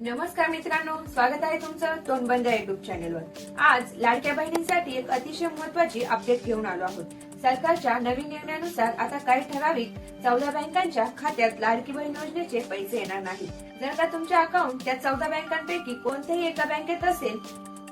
नमस्कार मित्रांनो, स्वागत आहे तुमचं तोंडबंद युट्यूब चॅनेलवर। आज लाडक्या बहिणींसाठी एक अतिशय महत्त्वाची अपडेट घेऊन आलो आहोत। सरकारच्या नवीन निर्णयानुसार आता काही ठराविक 14 बँकांच्या खात्यात लाडकी बहीण योजनेचे पैसे येणार नाहीत। जर का तुमचे अकाउंट त्या 14 बँकांपैकी कोणत्याही एका बँकेत असेल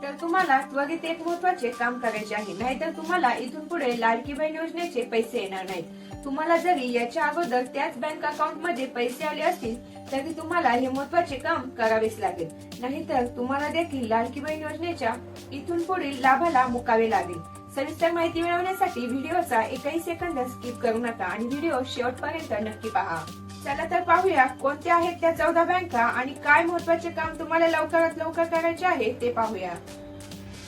तर तुम्हाला त्वरित एक महत्त्वाचे काम करायचे आहे, नाहीतर तुम्हाला इथून पुढे लाडकी बहीण योजनेचे पैसे येणार नाहीत। तुम्हाला जरी याच्या अगोदर त्याच बँक अकाउंट मध्ये पैसे आले असतील तरी तुम्हाला हे महत्त्वाचे काम करावेच लागेल, नाहीतर तुम्हाला देखील लाडकी बहीण योजनेच्या इथून पुढील लाभाला मुकावे लागेल। सविस्तर माहिती मिळवण्यासाठी व्हिडिओचा एकही सेकंद स्किप करू नका आणि व्हिडिओ शेवटपर्यंत नक्की पहा। चला तर पाहूया कोणत्या आहेत त्या 14 बँका आणि काय महत्त्वाचे काम तुम्हाला लवकरात लवकर करायचे आहे ते पाहूया।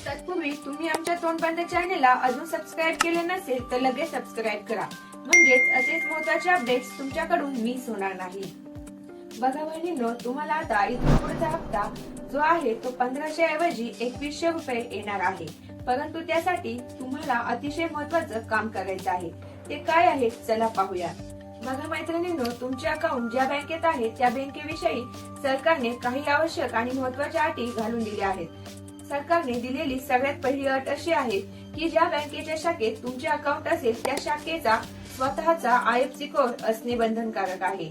तत्पूर्वी तुम्ही आमच्या तोंडबंद चॅनेलला अजून सबस्क्राईब केले नसेल तर लगेच सबस्क्राईब करा, म्हणजेच असेच महत्त्वाचे अपडेट्स तुमच्याकडून मिस होणार नाही। बघा बहिणींनो, तुम्हाला आता इथून पुढचा हप्ता जो आहे तो 1500 ऐवजी 2100 रुपये येणार आहे, परंतु त्यासाठी तुम्हाला अतिशय महत्त्वाचं काम करायचं आहे। ते काय आहे चला पाहूया। बघा मैत्रिणींनो, तुमचे अकाउंट ज्या बँकेत आहे त्या बँकेविषयी सरकारने काही आवश्यक आणि महत्त्वाच्या अटी घालून दिल्या आहेत। सरकारने दिलेली सगळ्यात पहिली अट अशी आहे की ज्या बँकेच्या शाखेत तुमचे अकाउंट असेल त्या शाखेचा स्वतःचा IFSC कोड असणे बंधनकारक आहे।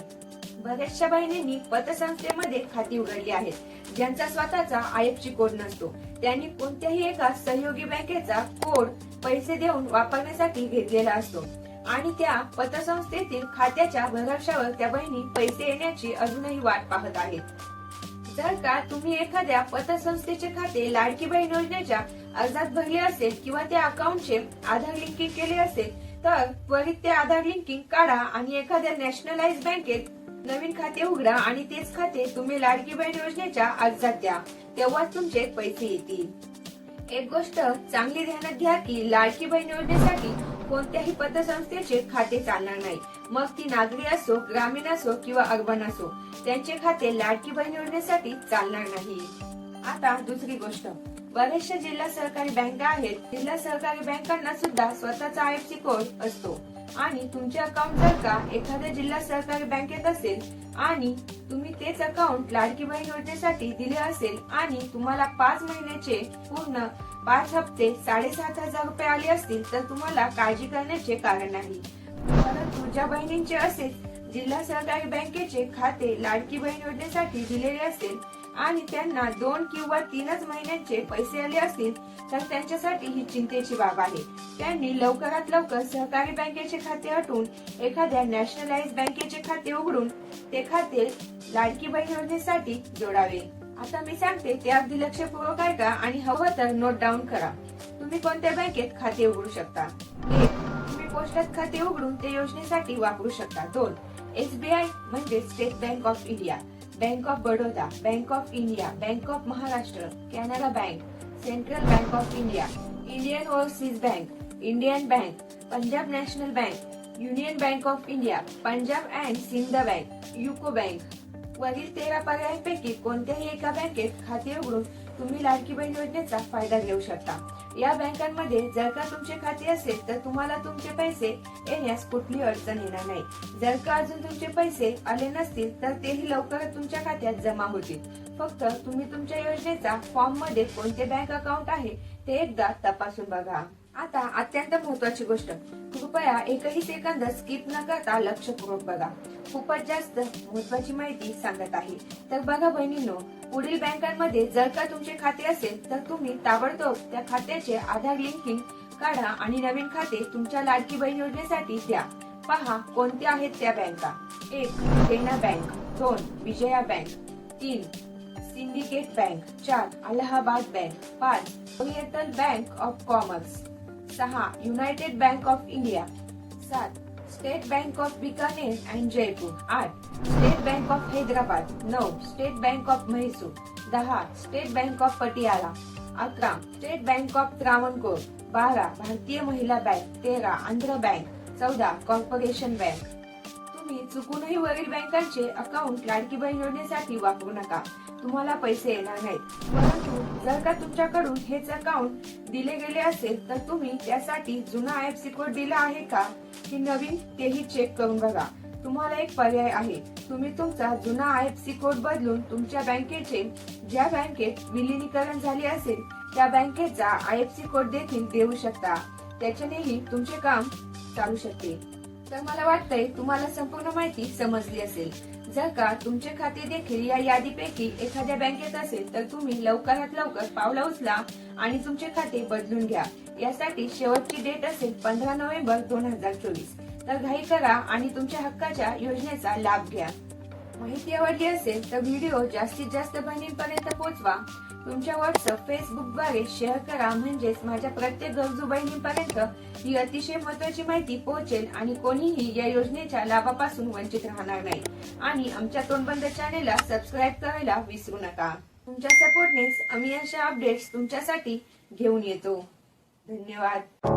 बऱ्याचशा बहिणींनी पतसंस्थेमध्ये खाती उघडली आहेत, ज्यांचा स्वतःचा IFSC कोड नसतो। त्यांनी कोणत्याही एका सहयोगी बँकेचा कोड पैसे देऊन वापरण्यासाठी घेतलेला असतो आणि त्या पतसंस्थेतील खात्याच्या भरवशावर त्या बहिणी पैसे येण्याची अजूनही वाट पाहत आहेत। जर का तुम्ही एखाद्या पतसंस्थेचे खाते लाडकी बहीण योजनेच्या अर्जात भरले असेल किंवा त्या अकाउंटचे आधार लिंकिंग केले असेल तर त्वरित ते आधार लिंकिंग काढा आणि एखाद्या नॅशनलाइज बँकेत नवीन खाते उघडा आणि तेच खाते तुम्ही लाडकी बहीण योजनेच्या अर्जात द्या, तेव्हाच तुमचे पैसे येतील। एक गोष्ट चांगली ध्यानात घ्या की लाडकी बहीण योजनेसाठी कोणत्याही पतसंस्थेचे खाते चालणार नाही, मग ती नागरी असो, ग्रामीण असो किंवा अर्बन असो, त्यांचे खाते लाडकी बहीण योजनेसाठी चालणार नाही। आता दुसरी गोष्ट, बऱ्याचशा जिल्हा सहकारी बँका आहेत, जिल्हा सहकारी बँकांना सुद्धा स्वतःचा IFSC कोड असतो आणि तुमचे अकाउंट जर का एखाद्या जिल्हा सहकारी बँकेत असेल आणि तुम्ही तेच अकाउंट लाडकी बहीण योजनेसाठी दिले असेल आणि तुम्हाला 5 महिन्याचे पूर्ण 5 हप्ते 7500 रुपये आले असतील तर तुम्हाला काळजी करण्याचे कारण नाही। परंतु ज्या बहिणींचे असे जिल्हा सहकारी बँकेचे खाते लाडकी बहीण योजनेसाठी दिलेले असेल आणि त्यांना 2 किंवा 3च महिन्यांचे पैसे आले असतील तर त्यांच्यासाठी ही चिंतेची बाब आहे। त्यांनी लवकरात लवकर सहकारी बँकेचे खाते हटवून एखाद्या नॅशनलाइज बँकेचे खाते उघडून ते खाते लाडकी बहीण योजनेसाठी जोडावे। आता मी सांगते ते अगदी लक्षपूर्वक ऐका आणि हवं तर नोट डाऊन करा। तुम्ही कोणत्या बँकेत खाते उघडू शकता? 1. तुम्ही पोस्टात खाते उघडून ते योजनेसाठी वापरू शकता। 2. SBI म्हणजे State bank of India, Bank of Baroda, Bank of India, Bank of Maharashtra, Canara Bank, Central Bank of India, Indian Overseas Bank, Indian Bank, Punjab National Bank, Union Bank of India, Punjab and Sind Bank, UCO Bank. वरील 13 पर्यायांपैकी कोणत्याही एका बँकेत खाते उघडून तुम्ही लाडकी बहीण योजनेचा फायदा घेऊ शकता। या बँकांमध्ये जर का तुमचे खाते असेल तर तुम्हाला तुमचे पैसे येण्यास कुठली अडचण येणार नाही। जर का अजून तुमचे पैसे आले नसतील तर तेही लवकरच तुमच्या खात्यात जमा होतील। फक्त तुम्ही तुमच्या योजनेचा फॉर्म मध्ये कोणते बँक अकाउंट आहे ते एकदा तपासून बघा। आता अत्यंत महत्त्वाची गोष्ट, कृपया एकही सेकंद स्किप न करता लक्षपूर्वक बघा, खूपच जास्त महत्त्वाची माहिती सांगत आहे। तर बघा बहिणींनो, पुढील बँकांमध्ये जर का तुमचे खाते असेल तर तुम्ही ताबडतोब त्या खात्याचे आधार लिंकिंग काढा आणि नवीन खाते तुमच्या लाडकी बहीण योजनेसाठी द्या। पहा कोणत्या आहेत त्या बँका। 1. Dena bank, 2. Vijaya bank, 3. Syndicate bank, 4. Allahabad bank, 5. Oriental bank of commerce, 6. United bank of India, 7. State bank of Bikaner and Jaipur, 8. State bank of Hyderabad, 9. State bank of Mysore, 10. State bank of Patiala, 11. State bank of Travancore, 12. Bharatiya Mahila bank, 13. Andhra bank, 14. Corporation bank. तुम्ही चुकूनही वरील बँकांचे account Ladki Bahin योजनेसाठी वापरू नका, तुम्हाला पैसे येणार नाहीत। परंतु जर का तुमच्याकडून हेच अकाउंट दिले गेले असेल तर तुम्ही त्यासाठी जुना IFSC कोड दिला आहे का की नवीन तेही चेक करून बघा। तुम्हाला एक पर्याय आहे. तुम्ही तुमचा जुना IFSC कोड बदलून तुमच्या बँकेचे ज्या बँकेत विलीनीकरण झाले असेल त्या बँकेचा IFSC कोड देखील देऊ शकता. त्याच्यानेही तुमचे काम चालू शकते. तर मला वाटतंय तुम्हाला संपूर्ण माहिती समजली असेल. जर का तुमचे खाते देखील या यादीपैकी एखाद्या बँकेत असेल तर तुम्ही लवकरात लवकर पावलं उचला आणि तुमचे खाते बदलून घ्या. यासाठी शेवटची डेट असेल 15 नोव्हेंबर 2024. तर घाई करा आणि तुमच्या हक्काच्या योजनेचा लाभ घ्या. माहिती आवडली असेल तर व्हिडिओ जास्तीत जास्त बहिणींपर्यंत पोहोचवा. तुमच्या व्हॉट्सअप, फेसबुकद्वारे शेअर करा, म्हणजेच माझ्या प्रत्येक गरजू बहिणींपर्यंत ही अतिशय महत्त्वाची माहिती पोहोचेल आणि कोणीही या योजनेच्या लाभापासून वंचित राहणार नाही. आणि आमच्या तोंडबंद चॅनेलला सबस्क्राईब करायला विसरू नका. तुमच्या सपोर्टनेच आम्ही अशा अपडेट्स तुमच्यासाठी घेऊन येतो. धन्यवाद.